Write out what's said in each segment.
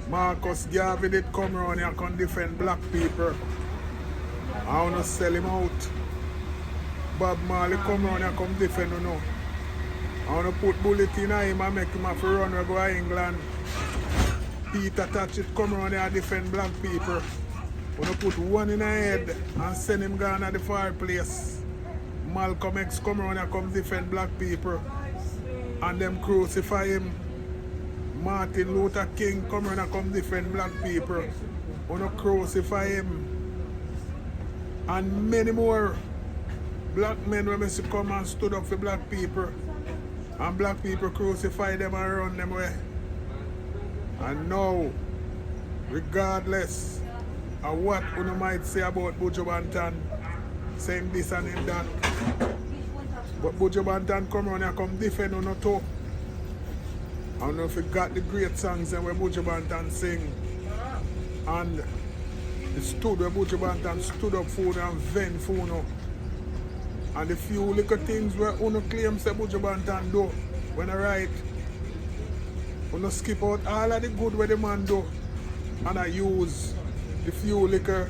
Marcus Garvey did come around here and defend black people. I wanna sell him out. Bob Marley come around here come defend you know. I wanna put bullet in him and make him have to run and go to England. Peter Tatchett come around here and defend black people. I wanna put one in the head and send him gone at the fireplace. Malcolm X come around here come defend black people. And them crucify him. Martin Luther King come around and come defend black people. Wanna crucify him. And many more black men when see come and stood up for black people. And black people crucify them and run them away. And now, regardless of what you might say about Buju Banton, saying this and him that, but Buju Banton come around and come defend you too. I don't know if you got the great songs and where Buju Banton sing. And the stood where Buju Banton stood up for you and vent for you. And the few little things where Uno claim say Buju Banton do when I write, Uno skip out all of the good where the man do and I use the few little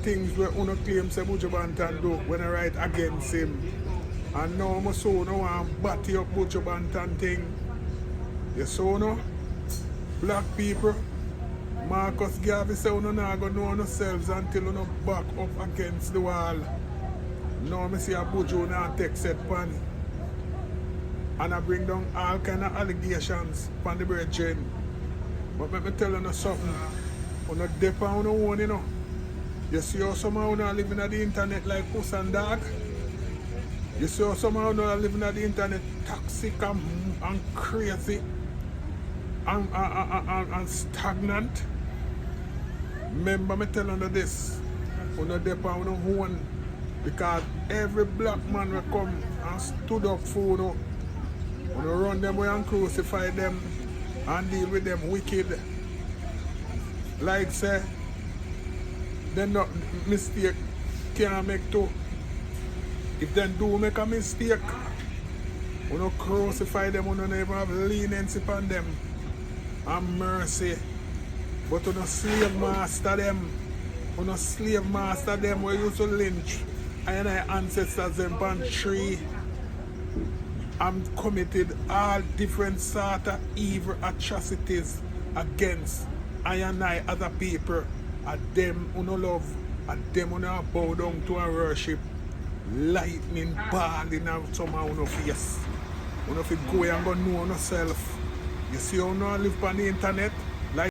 things where Uno claim say Buju Banton do when I write against him. And now I so no want batty up Buju Banton thing. You saw no? Black people, Marcus Garvey say Uno not gonna know yourselves until Uno back up against the wall. Now I see a Buju now take set pan. And I bring down all kind of allegations from the brethren. But let me tell you something. On a dep on your own, you know. You see how some of you are living on the internet like puss and dog. You see how some of you are living on the internet toxic and crazy and stagnant. Remember me telling you this. On a dep on your own. Because every black man will come and stood up for you. When you run them away and crucify them and deal with them wicked. Like say, then no mistake can't make too. If they do make a mistake, when you crucify them, when you never have leniency upon them and mercy. But when you slave master them, when you slave master them, we used to lynch and our ancestors them on tree. I'm committed all different sort of evil atrocities against I and I other people. And them who no love, and them who no bow down to and worship. Lightning balling out somehow on your face. You know if you go and go know yourself. You see how you live on the internet?